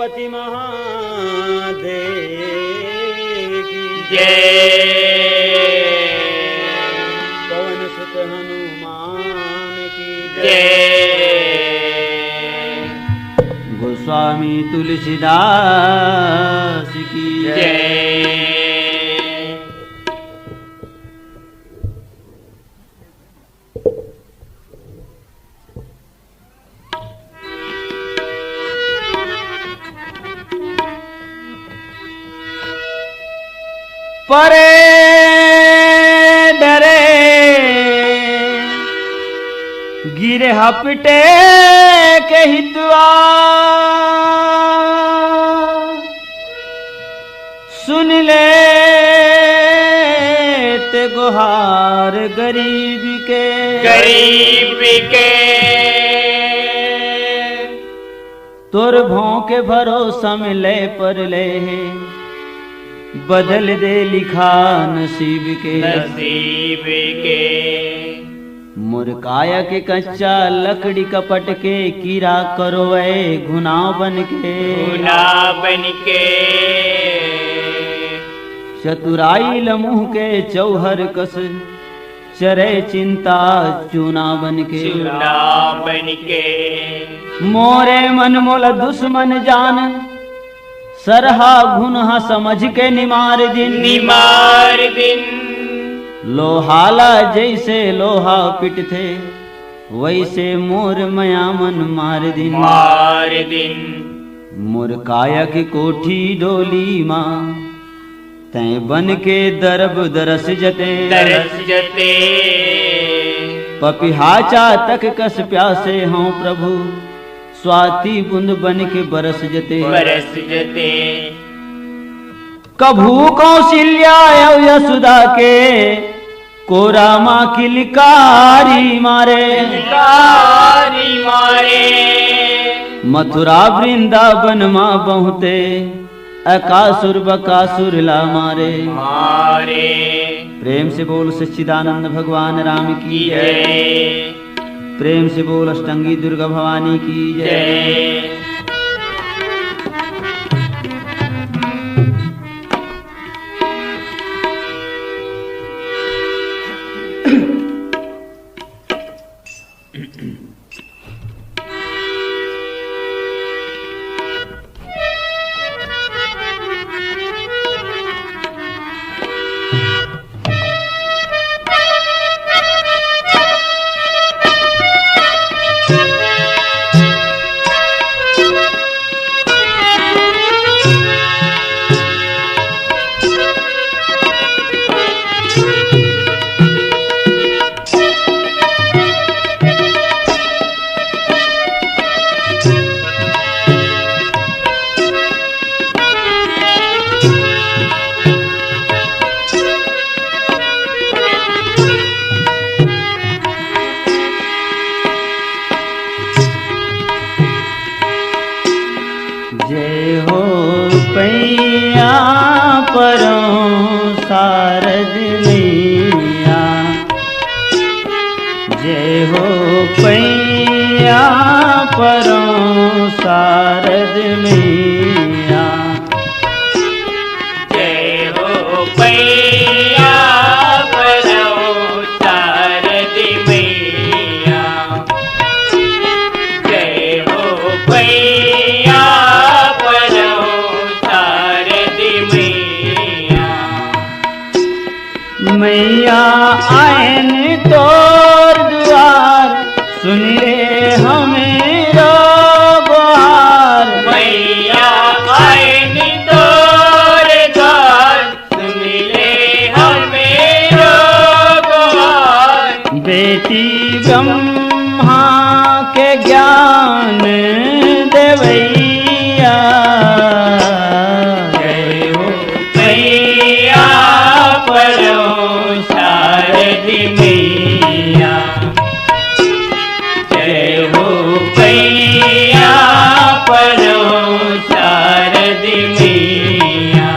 गणपति महादेव की जय। पवन सुत हनुमान की जय। गोस्वामी तुलसीदास की जय। परे डरे गिरे हपटे के हितवा सुन ले ते गुहार गरीब के तोर भोंके भरोसा मिले पर ले बदल दे लिखा नसीब के मुरकाया के कच्चा लकड़ी कपट के कीरा करो घुना बन के चतुराई लमुह के चौहर कस चरे चिंता चूना बन के मोरे मन मोल दुश्मन जान सरहा गुनहा समझ के निमार दिन लोहाला जैसे लोहा पिट थे वैसे मोर मया मन मार दिन मोर काया की कोठी डोली माँ तय बन के दरब दरस जते पपिहाचा तक कस प्यासे हों प्रभु स्वाति बुंद बन के बरस जते कभू कौशल्या यशुदा के कोरा माँ किलकारी मारे मथुरा वृंदावन माँ बहुते अकासुर बकासुर ला मारे प्रेम से बोल सच्चिदानंद भगवान राम की जय। प्रेम से बोल अष्टंगी दुर्गा भवानी की जय। शारद मैया जय हो पैया परों शारद मैया जय हो पैया परों शारद मैया जय हो पैया परों शारद मैया मैया आयन तोर द्वार सुन रे हमेरा बार मैया आयन तोर द्वार सुन ले हमेरा बार बेटी ब्रह्मा के ज्ञान देवैया जय हो मैया परों शारद मैया जय हो मैया परों शारद मैया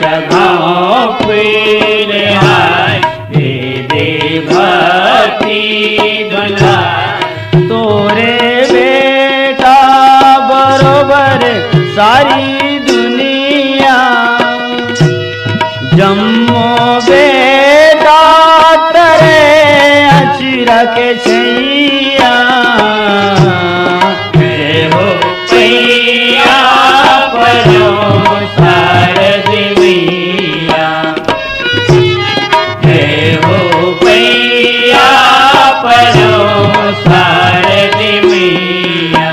सगाओ पीर हाय दे दे भक्ति दुला तोरे बेटा बरोबर सारी दुनिया जम्मो बेटा तरे अचिरा के छैया जय हो पैया परो शारद मैया जय हो पैया परो शारद मैया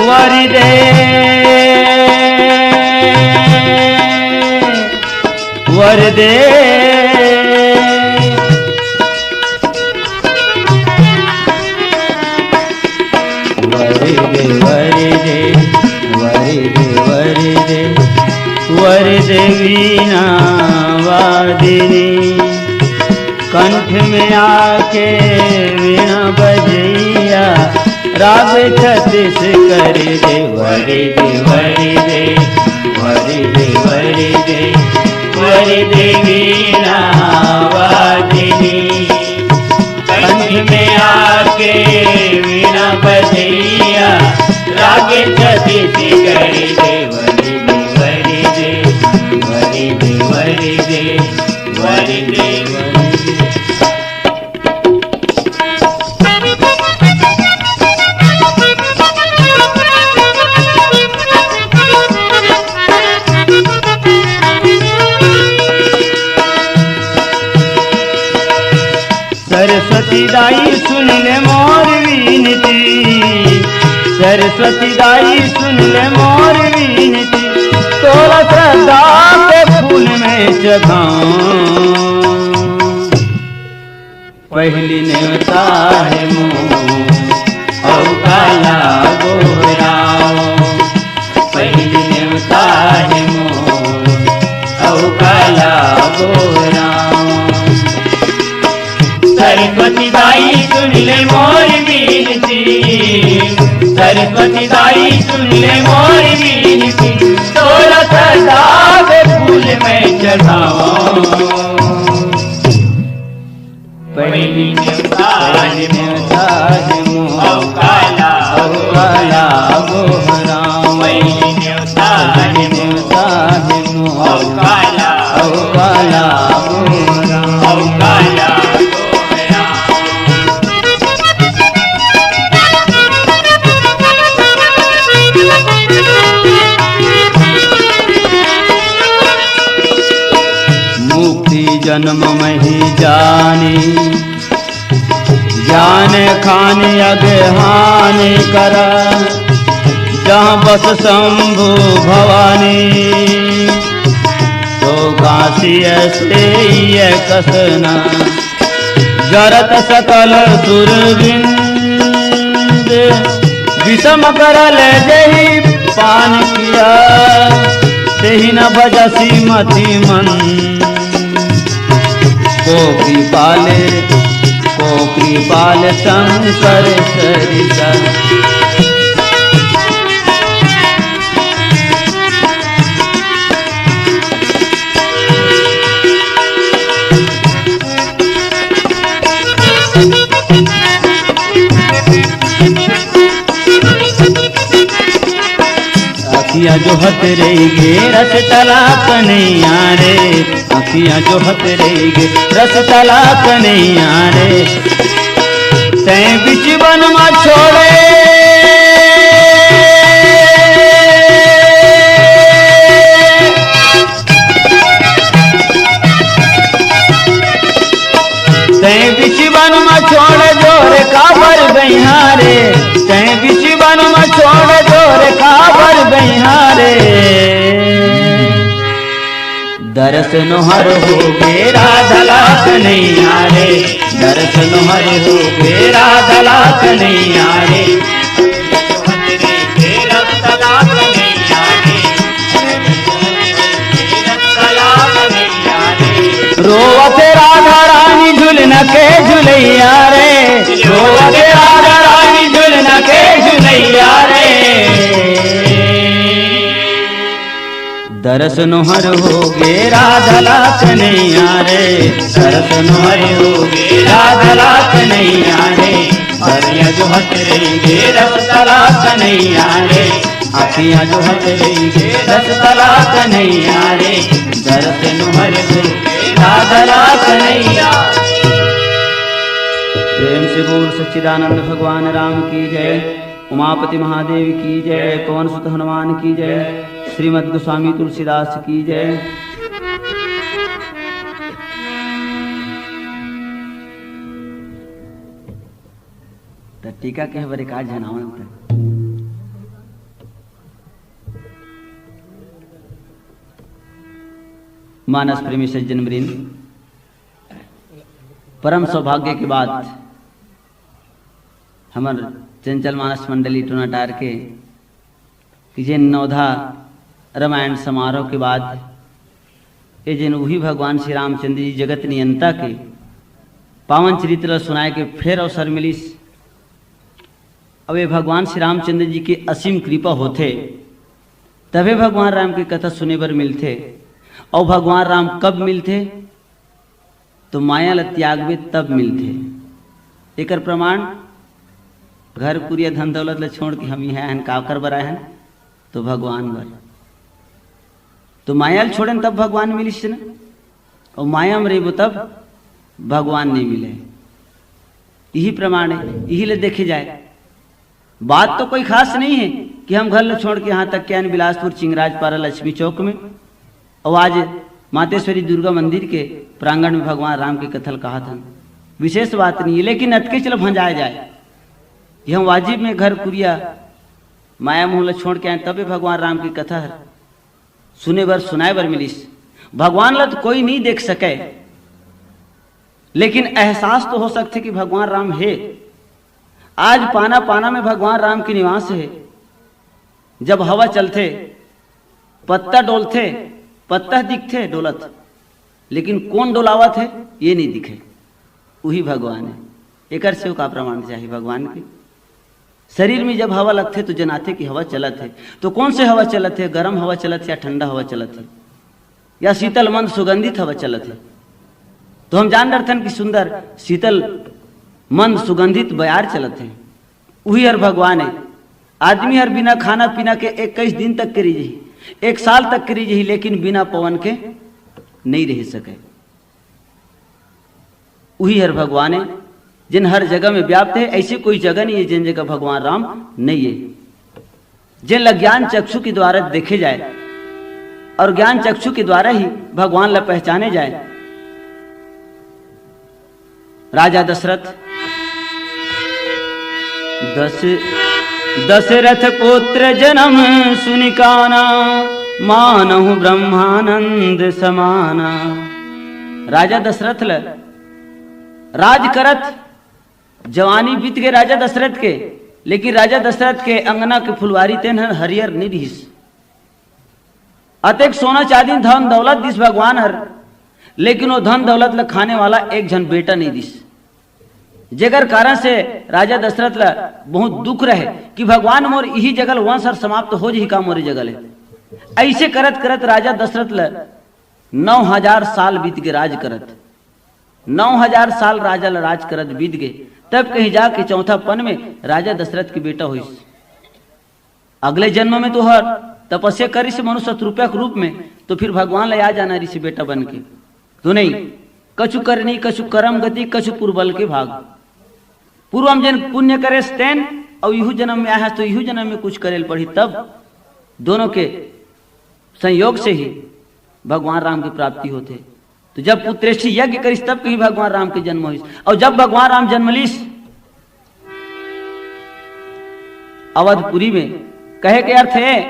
वरी दे वर दे वरी दे वरी दे वरी दे वरी दे वरी दे वीणा वादिनी कंठ में आके वीणा बजैया राग छत्तीस कर दे वरी दे वरी दे वरी दे वरी दे वरी दे वीणा वादिनी कंठ में आके वीणा बजैया राग छत्तीस कर दे वरी दे वरी दे वरी दे वरी दे वरी दे सरस्वती दाई सुन ले मोर विनती सरस्वती दाई सुन ले मोर विनती तोरा श्रद्धा के फूल में चढ़ाऊं पहली नेवता है मोह और काला गोराओ पहली नेवता है मोह और काला गोराओ सरस्वती दाई सुन ले मोर विनती सरस्वती दाई सुन ले मोर विनती तोरा सदा के फूल में चढ़ाओ पहली नेवता है मोह और काला गोहराओ पहली नेवता है मोह और काला गोहराओ और काला जन्म में ही जानी जान खाने अगहानी कर जहाँ बस शंभु भवानी तो काशी ऐसे ये कसना जरत सकल सुरविंद विषम करल जही पान किया तेहि न बजसी मति मन को कृपाल शंकर सरिता अखियाँ जो हत रहेगे रस तलाक नहीं आरे अखियाँ जो हत रहेगे रस तलाक नहीं आरे तैं बिच वन में छोड़े दर्शन हर हो गे राधा ला कन्हैया रे, दर्शन हर हो गे राधा ला कन्हैया रे। रोवते राधा रानी झुलन के झुलैया रे, रोवते राधा रानी झुलन के झुलैया रे। दर्शन हर हो गे राधा ला कन्हैया रे, दर्शन हर हो गे राधा ला कन्हैया रे। अखियाँ जो हट रही गे रसतला कन्हैया रे, अखियाँ जो हट रही गे रसतला कन्हैया रे। दर्शन हर हो राधा ला कन्हैया। प्रेम से बोल सच्चिदानंद भगवान राम की जय, उमापति महादेव की जय, पवन सुत हनुमान की जय, श्रीमद् गोस्वामी तुलसीदास की जय। टीका के बड़े काज जनावन मानस प्रेमी सज्जन वृंद, परम सौभाग्य की बात हमर चंचल मानस मंडली टोनाटार के कि जे नौधा रामायण समारोह के बाद ये जिन वही भगवान श्री रामचंद्र जी जगत नियंता के पावन चरित्र सुनाए के फिर अवसर मिलिस। अब ये भगवान श्री रामचंद्र जी की असीम कृपा होते तभी भगवान राम की कथा सुने बर मिलते। और भगवान राम कब मिलते? तो माया ल त्यागवे तब मिलते। एकर प्रमाण घर पुरिया धन दौलत ल छोड़ के हम यहाँ हैं काकर बराए हैं तो भगवान बर। तो माया छोड़े तब भगवान मिलिस न, और माया में रेबो तब भगवान नहीं मिले। यही प्रमाण है, यही ले देखे जाए। बात तो कोई खास नहीं है कि हम घर छोड़ के यहाँ तक के बिलासपुर चिंगराज पारा लक्ष्मी चौक में और आज मातेश्वरी दुर्गा मंदिर के प्रांगण में भगवान राम की कथल कहा था। विशेष बात नहीं है, लेकिन अतके चलो भंजाया जाए कि हम वाजिब में घर कुरिया माया मोहल्ला छोड़ के आए तभी भगवान राम की कथा सुने बर सुनाए बर मिलिस। भगवान ला तो कोई नहीं देख सके, लेकिन एहसास तो हो सकते कि भगवान राम है। आज पाना पाना में भगवान राम की निवास है। जब हवा चलते पत्ता डोलते, पत्ता दिखते डोलत, लेकिन कौन डोलावत है ये नहीं दिखे, वही भगवान है। एकर से का प्रमाण चाहिए भगवान के शरीर में जब हवा लगते तो जनाते कि हवा चलत है। तो कौन से हवा चलत है? गर्म हवा चलत है या ठंडा हवा चलत है या शीतल मंद सुगंधित हवा चलत है? तो हम जान डरथन कि सुंदर शीतल मंद सुगंधित बयार चलत है। वही हर भगवान है। आदमी हर बिना खाना पीना के 21 दिन तक करी जी, 1 साल तक करी जी, लेकिन बिना पवन के नहीं रह सके। वही हर भगवान है जिन हर जगह में व्याप्त है। ऐसी कोई जगह नहीं है जिन जगह भगवान राम नहीं है। जिन ज्ञान चक्षु के द्वारा देखे जाए और ज्ञान चक्षु के द्वारा ही भगवान ला पहचाने जाए। राजा दशरथ दशरथ पुत्र जन्म सुनिकाना, मानहु ब्रह्मानंद समाना। राजा दशरथ ल राज करत जवानी बीत गए राजा दशरथ के, लेकिन राजा दशरथ के अंगना के फुलवारी तेन हरियर नहीं दिस। अतेक सोना चांदी धन दौलत दिस भगवान हर, लेकिन वो धन दौलत ल खाने वाला एक जन बेटा नहीं दिस। जेकर कारण से राजा दशरथ ला बहुत दुख रहे कि भगवान मोर यही जगल वंश हर समाप्त हो जी का मोरी जगल है। ऐसे करत करत राजा दशरथ ला 9000 साल बीत गए राज करत। 9000 साल राजा ला राज करत बीत गए। तब कहीं जाके चौथा पन में राजा दशरथ की बेटा हुई। अगले जन्म में तो हर तपस्या करी से मनुष्य रुपया के रूप में, तो फिर भगवान ले आ जाना ऋषि बेटा बन के। तो नहीं, कछु कर नहीं, कछु करम गति, कछु पुरबल के भाग। पूर्वम जन पुण्य करे तेन और यहू जन्म में आया तो यहू जन्म में कुछ करेल पड़ी। तब दोनों के संयोग से ही भगवान राम की प्राप्ति होते। तो जब पुत्रेष्ठी यज्ञ करिस तब कहीं भगवान राम के जन्म हुई। और जब भगवान राम जन्मलिस अवधपुरी में, कहे के अर्थ है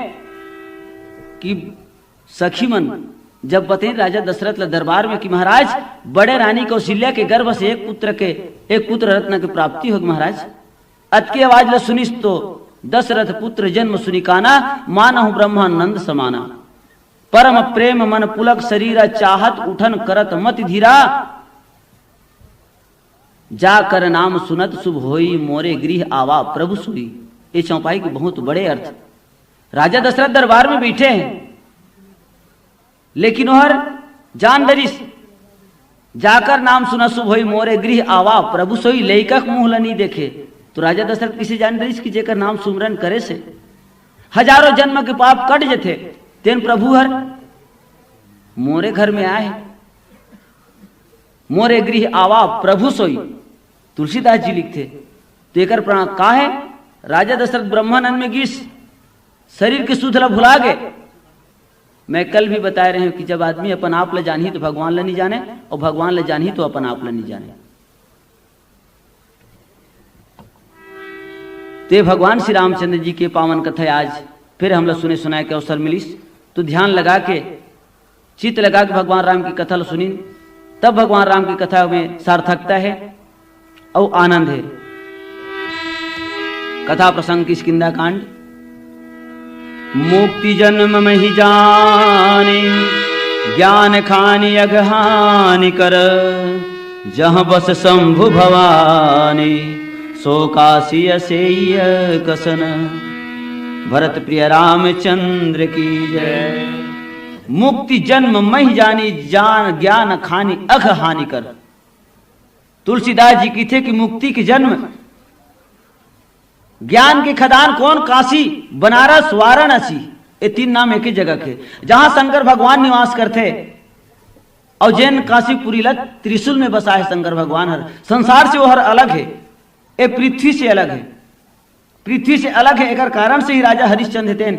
कि सखी मन जब बते राजा दशरथ ला दरबार में कि महाराज बड़े रानी कौशल्या के गर्भ से एक पुत्र रत्न की प्राप्ति होगी महाराज। अत की आवाज ला सुनिस तो दशरथ पुत्र जन्म सुनि काना, मानहु ब्रह्मानंद समाना। परम प्रेम मन पुलक शरीर, चाहत उठन करत मति धीरा। जाकर नाम सुनत शुभ होई, मोरे गृह आवा प्रभु सोई। ये चौपाई के बहुत बड़े अर्थ। राजा दशरथ दरबार में बैठे हैं, लेकिन वह जान दरिस जाकर नाम सुना शुभ होई, मोरे गृह आवा प्रभु सोई। लेखक मुंह नहीं देखे। तो राजा दशरथ किसी जान दरिस की जेकर नाम सुमरन करे से हजारों जन्म के पाप कट जथे। तेन प्रभु हर मोरे घर में आए, मोरे गृह आवा प्रभु सोई। तुलसीदास जी लिखते तो एकर प्राण का है। राजा दशरथ ब्रह्मानंद में गिस शरीर की सुधला भुला गए। मैं कल भी बता रहे हूं कि जब आदमी अपन आप ले जानी तो भगवान ले नहीं जाने, और भगवान ले जानी तो अपन आप ले नहीं जाने। ते भगवान श्री रामचंद्र जी के पावन कथा आज फिर हम लोग सुने सुनाए के अवसर मिलिस। तो ध्यान लगा के चित्त लगा के भगवान राम की कथा सुनी, तब भगवान राम की कथा में सार्थकता है और आनंद है। कथा प्रसंग की किस्किंधा कांड। मुक्ति जन्म महि जाने, ज्ञान खानि अगहानि कर। जहाँ बस शंभु भवानी, सो काशी असेय कसन। भरत प्रिय रामचंद्र की जय। मुक्ति जन्म महि जानी, जान ज्ञान खानि अघ हानि कर। तुलसीदास जी की थे कि मुक्ति के जन्म, ज्ञान की खदान कौन? काशी, बनारस, वाराणसी। ये तीन नाम एक ही जगह के, जहां शंकर भगवान निवास करते। और जैन काशीपुरी लग त्रिशूल में बसा है शंकर भगवान। हर संसार से वो हर अलग है, ये पृथ्वी से अलग है। पृथ्वी से अलग है, एक कारण से ही राजा हरिश्चंद्र थे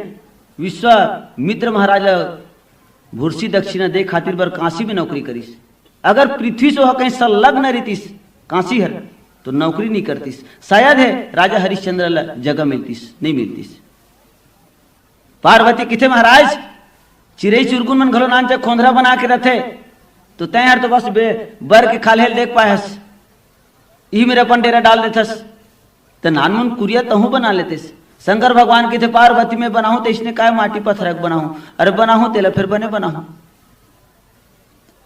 विश्वामित्र महाराजा भूर्सी दक्षिणा दे खातिर बर काशी में नौकरी करीस। अगर पृथ्वी से कहीं संलग्न रहतीस काशी हर तो नौकरी नहीं करतीस। शायद है राजा हरिश्चंद्र जगह मिलतीस, नहीं मिलतीस। पार्वती किथे महाराज चिरई चुरगुन मन घलो नानचा खोंदरा बना के रथे, तो तय यार तो बस बर के खाल देख पायस, ई मेरे अपन डेरा डाल देथस। तो नानमुन कुरिया तहू बना लेतेस। शंकर भगवान के थे पार्वती में बनाऊं तो इसने काय माटी पत्थर बनाऊं, अरे बनाऊं तेला फिर बने बनाऊं।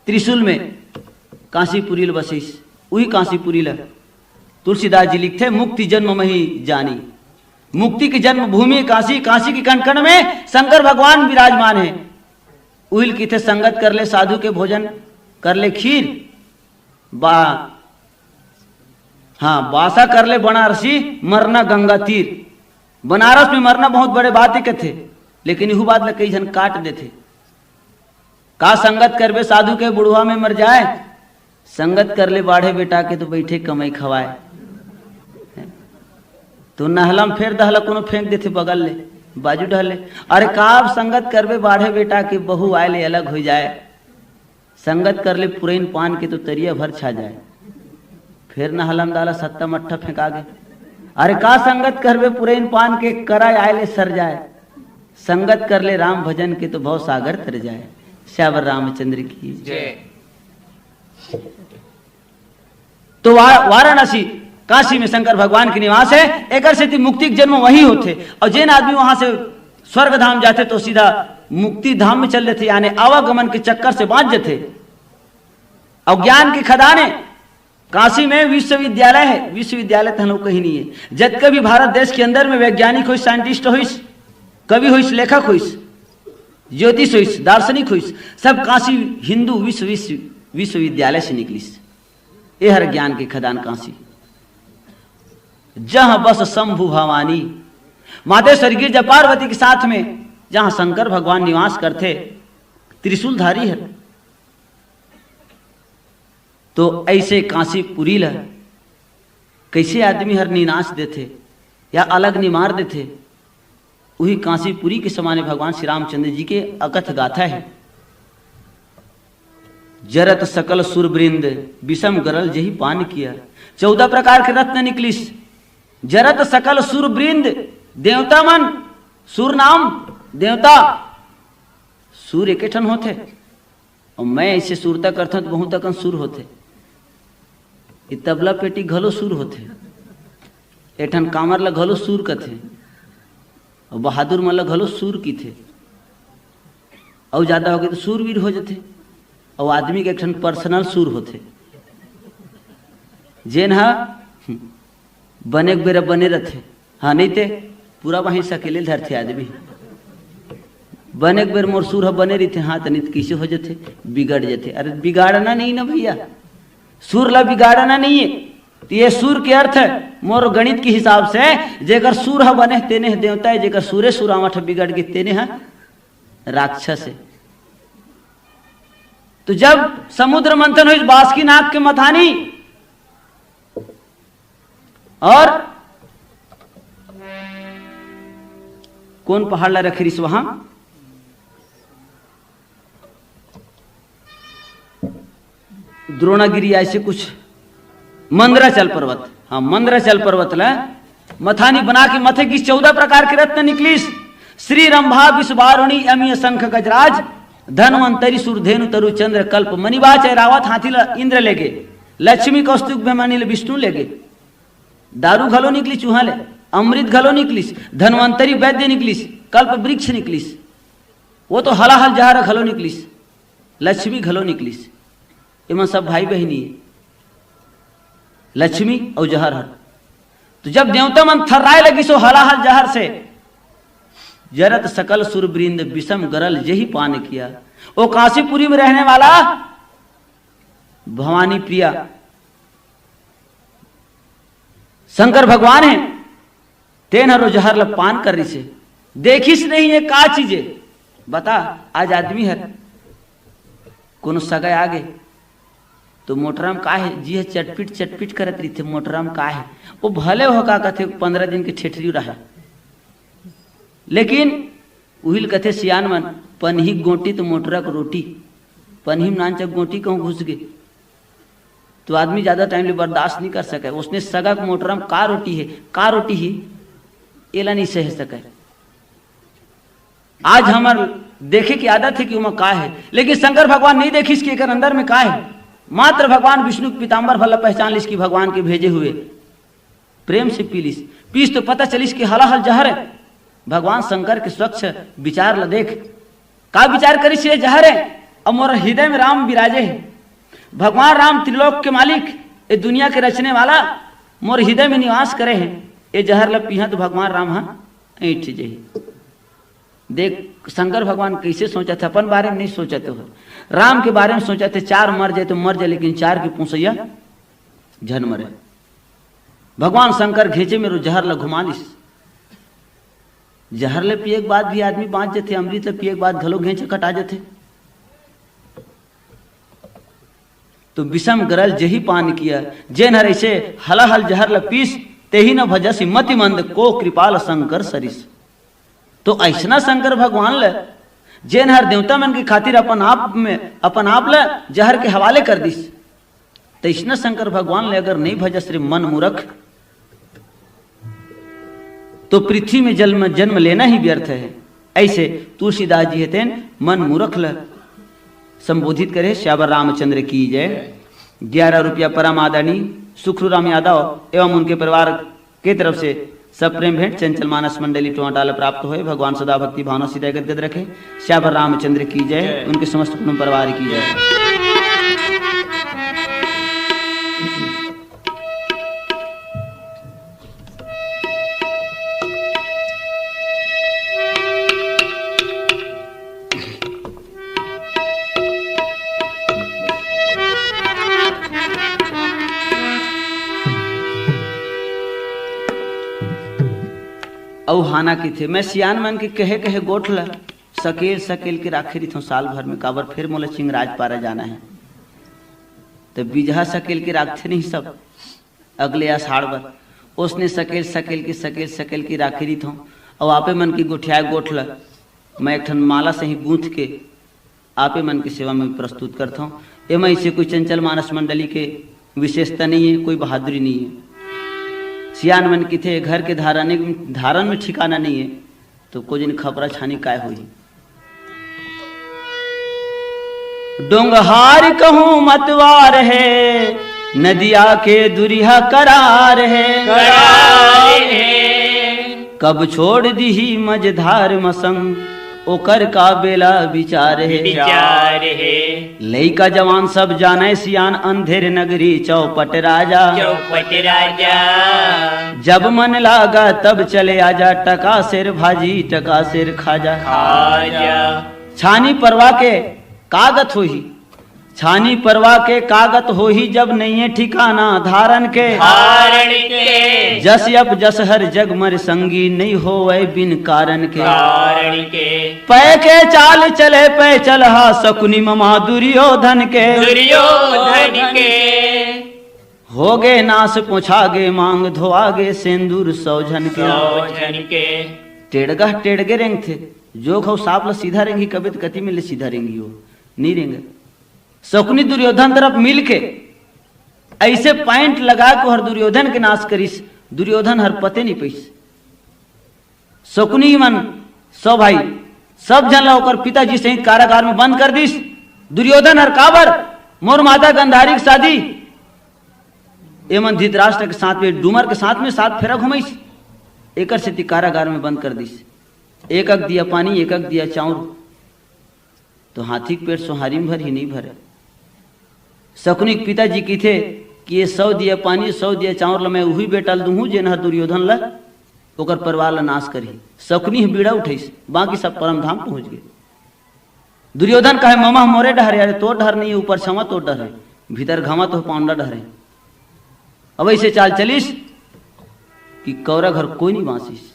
त्रिशूल में काशीपुरी बसीस, वही काशीपुरी ल तुलसीदास जी लिखते मुक्ति जन्म में ही जानी। मुक्ति की जन्म भूमि काशी, काशी की कण कण में शंकर भगवान विराजमान है। उहिल की थे संगत कर ले साधु के भोजन, कर ले खीर, बासा कर ले बनारसी, मरना गंगा तीर। बनारस में मरना बहुत बड़े बात ही थे, लेकिन यहू बात कई जन काट देते। का संगत करबे साधु के बुढ़वा में मर जाए, संगत कर ले बाढ़े बेटा के तो बैठे कमाई खवाए। तो नहलम फेर दहला कोनो फेंक देते बगल ले, बाजू ढले। अरे काब संगत करबे बाढ़े बेटा के बहू आए ले अलग हो जाए। संगत कर ले पुरैन पान के तो तरिया भर छा जाए। फिर नहलम डाला सत्ता मट्ठा फेंका गए। अरे का संगत करबे पुरैन पान के कराय आए ले सर जाए। संगत कर ले राम भजन के तो भव सागर तर जाए। श्यावर रामचंद्र की जय। तो वाराणसी काशी में शंकर भगवान के निवास है। एक से मुक्ति जन्म वही होते, और जिन आदमी वहां से स्वर्ग धाम जाते तो सीधा मुक्ति धाम में चल रहे थे, यानी आवागमन के चक्कर से बांध जाते। और ज्ञान की खदाने काशी में विश्वविद्यालय है। विश्वविद्यालय तो हम लोग कहीं नहीं है। जब कभी भारत देश के अंदर में वैज्ञानिक हो, साइंटिस्ट हो, कवि हो, लेखक हो, ज्योतिष हो, दार्शनिक हो, सब काशी हिंदू विश्वविद्यालय से निकली। ये हर ज्ञान की खदान काशी। जहां बस शंभु भवानी, माते स्वर्गीय जब पार्वती के साथ में जहां शंकर भगवान निवास करते, त्रिशूलधारी है। तो ऐसे काशीपुरी ल कैसे आदमी हर निनाश देते या अलग निमार देते, वही काशीपुरी के समाने भगवान श्री रामचंद्र जी के अकथ गाथा है। जरत सकल सुरवृंद, विषम गरल जही पान किया। 14 प्रकार के रत्न निकलिस। जरत सकल सुरवृंद, देवता मन, सुर नाम देवता, सूर्य के ठन होते। और मैं ऐसे सुरता करता तो बहुत तक सुर होते, ये तबला पेटी घलो सुर होते, एठन कामर ला घलो सुर कथे, और बहादुर मन ला घलो सुर की थे, और ज्यादा हो गए तो सूरवीर हो जाते, और आदमी के एक पर्सनल सुर होते, जेन हा बने बेरा बने रहते, हाँ नहीं ते पूरा वहीं सकेले धरते आदमी, बने बेर मोर सुर हा बने रहते, हाँ तो नहीं तो कैसे हो जाते, बिगड़ जाते। अरे बिगाड़ना नहीं ना भैया, सुर ला बिगाड़ना नहीं है। तो ये सुर के अर्थ है मोर गणित के हिसाब से, जेकर सुर हा बने तेने देवता है, जेकर सूर्य सुरावट बिगड़ के तेने है राक्षस है। तो जब समुद्र मंथन हुई बासुकी नाग के मथानी, और कौन पहाड़ ला रखी रिस वहां, द्रोणागिरी ऐसे कुछ, मंदराचल पर्वत, हाँ मंदराचल पर्वत ला मथानी बना के मथे की 14 प्रकार के रत्न निकलीस, श्री रंभा विश्वारुणी अमीय शंख गजराज धनवंतरी सुरधेनु तरु चंद्र कल्प मणिबाच ऐरावत हाथी ला इंद्र ले गए, लक्ष्मी कौस्तुभ भेमानी विष्णु ले गए, दारू घलो निकली चूहा ले, अमृत घलो निकलीस, धनवंतरी वैद्य निकलीस, कल्प वृक्ष निकलीस, वो तो हलाहल जहर घलो निकलीस, लक्ष्मी घलो निकलीस, इमन सब भाई बहनी है, लक्ष्मी और जहर हर। तो जब देवता मन थर्राए लगी सो हलाहल जहर से, जरत सकल सुरवृंद विषम गरल यही पान किया। वो काशीपुरी में रहने वाला भवानी प्रिया शंकर भगवान है, तेन हरो जहर ल पान कर रही से, देखिस नहीं है का चीजें बता। आज आदमी है कोनो सगाई आगे तो मोटराम का है जी है चटपिट चटपिट करत रही थे, मोटराम का है वो भले हो का कथे 15 दिन के ठेठरी रहा, लेकिन उहिल कथे सियान मन पनही गोटी तो मोटरा को रोटी, पनही में नानचक गोटी कहूँ घुस गए तो आदमी ज्यादा टाइम ले बर्दाश्त नहीं कर सके, उसने सगा मोटराम का रोटी है, का रोटी ही एला नहीं सह सके। आज हमार देखे की आदत है कि वह का है, लेकिन शंकर भगवान नहीं देखी इसके एक अंदर में का है, मात्र भगवान विष्णु पीताम्बर भला पहचान लिस की भगवान के भेजे हुए, प्रेम से पी लिस, पीस तो पता चलिस कि हलाहल जहर है। भगवान शंकर के स्वच्छ विचार ल देख, का विचार करिस ये जहर है, और मोर हृदय में राम विराजे है, भगवान राम त्रिलोक के मालिक, ये दुनिया के रचने वाला मोर हृदय में निवास करे हैं, ये जहर ल पीहा तो भगवान राम हाँ ऐठ जही। देख शंकर भगवान कैसे सोचा था, अपन बारे में नहीं सोचते हो, राम के बारे में सोचा थे 4 मर जाए तो मर जाए, लेकिन 4 की पूछैया झन मरे। भगवान शंकर घेचे में जहर ल घुमा लिस, जहर ले पिए के बाद भी आदमी बाँच जाते, अमृत ले पिए के बाद घलो घेचे कटा जाते। तो विषम गरल जही पान किया, जेन हर ऐसे हलाहल जहर ल पीस, तेही न भजसी मति मंद को कृपाल शंकर सरिस। तो ऐसना शंकर भगवान ल जेन हर देवता मन के खातिर अपन आप ल जहर के हवाले कर दिस, तो ऐसना शंकर भगवान ले अगर नहीं भजस रे मन मूर्ख, तो पृथ्वी में जन्म लेना ही व्यर्थ है। ऐसे तुलसीदास जी हेतेन मन मूर्ख ल संबोधित करे। श्यावर रामचंद्र की जय। 11 रुपया परम आदरणीय सुखरू राम यादव एवं उनके परिवार के तरफ से सब प्रेम भेंट चंचल मानस मंडली टोटाल प्राप्त हुए। भगवान सदा भक्ति भावना सीधा गदगद रखे। श्यावर रामचंद्र की जय, उनके समस्त कुटुंब परिवार की जय। औ हाना की थे मैं सियान मन के कहे कहे गोठला सकेल सकेल के राखे रही थो साल भर में, काबर फिर मोला चिंगराज पारा जाना है, तो बीजहा सकेल के राखते नहीं सब अगले आषाढ़ भर, उसने सकेल की राखी रही थो। और आपे मन की गोठिया गोठला मैं एक ठन माला से ही गूंथ के आपे मन की सेवा में प्रस्तुत करता हूँ। एवं इससे कोई चंचल मानस मंडली के विशेषता नहीं है, कोई बहादुरी नहीं है। सियान मन की थे घर के धारण में ठिकाना नहीं है, तो कोई जन खपरा छानी काय हुई। डोंगहार कहूँ मतवार है, नदिया के दुरिहा करार है। करार है। कब छोड़ दी ही मझधार मसंग, ओकर का बेला विचार है। विचार है। लइका जवान सब जाने सियान, अंधेर नगरी चौपट राजा। चौपट राजा। जब मन लागा तब चले आजा, टका सिर भाजी टका सिर खाजा। खाजा। छानी परवा के कागत होही, छानी परवा के कागत होही, जब नहीं है ठिकाना धारण के। धारण के। जस अप जस हर जग मर संगी, नहीं होवे बिन कारण के। कारण के। पै के चाल चले पै चलहा, शकुनी ममा दुर्योधन के। दुर्योधन के। होगे नाश पोछागे मांग, धोआगे सिंदूर सौझन के। सौझन के। टेढ़गा टेढ़गे रेंग थे, जो खाओ साप ल सीधा रेंगी, कभी तो कति में ले सीधा रेंगी हो नहीं रेंगे। शकुनी दुर्योधन तरफ मिल के ऐसे पॉइंट लगा को हर दुर्योधन के नाश करिस। दुर्योधन हर पते नहीं पैस। शकुनी मन सौ भाई सब जन होकर पिताजी सहित कारागार में बंद कर दिस। दुर्योधन हर काबर मोर माता गंधारी की शादी एमन धृतराष्ट्र के साथ में, डूमर के साथ में साथ फेरा घुमाइस, एकर से कारागार में बंद कर दिस। एक एक दिया पानी, एक एक दिया चाउर, तो हाथी के पेट सोहारी में भर ही नहीं भरे। शकुनी के पिताजी की थे कि ये 100 दिया पानी 100 दिया चाउर ल मैं वही बेटा दूहू जे न दुर्योधन ल ओकर परिवार ल नाश करी। शकुनी बीड़ा उठैस, बाकी सब परम धाम पहुंच गए। दुर्योधन कहे ममा मोरे डहरे, अरे तो डर नहीं है, ऊपर छवा तो डर है, भीतर घामा तो पाउंडा डहरे। अब ऐसे चाल चलिस कि कौरा घर कोई नहीं बांसिस।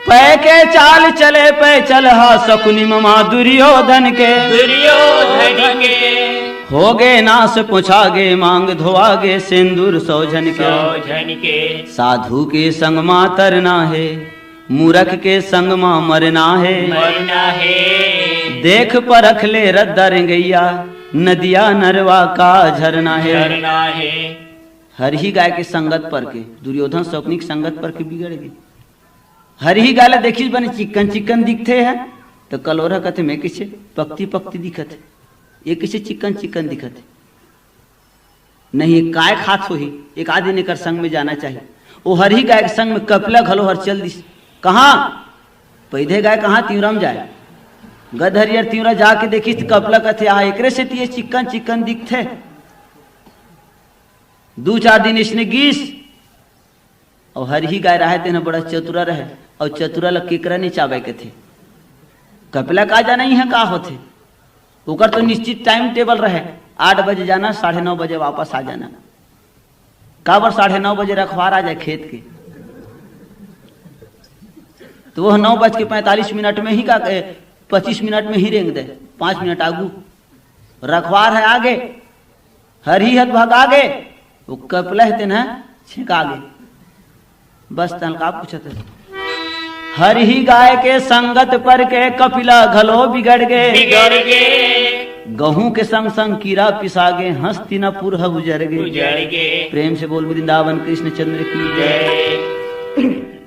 पै के चाल चले पै चलहा, शकुनी ममा दुर्योधन के। दुर्योधन के। होगे नाश पोछागे मांग, धोआगे सिंदूर सौझन के। सौझन के। साधु के संग मा तरना है, मूर्ख के संग मा मरना है। मरना है। देख परख ले रद्दा रेंगैया, नदिया नरवा का झरना है। झरना है। हर ही गाय के संगत पर के दुर्योधन शकुनी की संगत पर के बिगड़ गए। हर ही गाय देखी बने चिकन चिकन दिखते हैं, तो कलोरा कहते मैं किसे पक्ति पक्ति दिखत है, ये किसे चिकन चिकन दिखत है। नहीं काय खात हो ही, एक आदमी ने कर संग में जाना चाहिए। वो हर ही गाय के संग में कपिला घलो हर चल दिस। कहाँ पैदे गाय कहाँ तीवरा में जाए, गधरियर तीवरा जाके देखी तो कपिला कहते आ एकरे से ये चिकन चिकन दिखते। 2-4 दिन इसने गीस और हर ही गाय रहे थे ना बड़ा चतुरा रहे, और चतुरा लग केकरा नहीं चावे के थे। कपिला का जाना ही है का होते, ओकर तो निश्चित टाइम टेबल रहे, 8 बजे जाना 9:30 बजे वापस आ जाना। काबर 9:30 बजे रखवार आ जाए खेत के, तो वह 9:45 में ही का 25 मिनट में ही रेंग दे। 5 मिनट आगू रखवार है आगे, हर ही हथ भाग आगे, वो कपिला है ना छिक आगे। बस तनका पूछते हर ही गाय के संगत पर के कपिला घलो बिगड़ गए। बिगड़ गए। गहूं के संग संग कीड़ा पिसागे, हस्तिनापुर ह उजड़ गए। उजड़ गए। प्रेम से बोल वृंदावन कृष्ण चंद्र की जय। जय।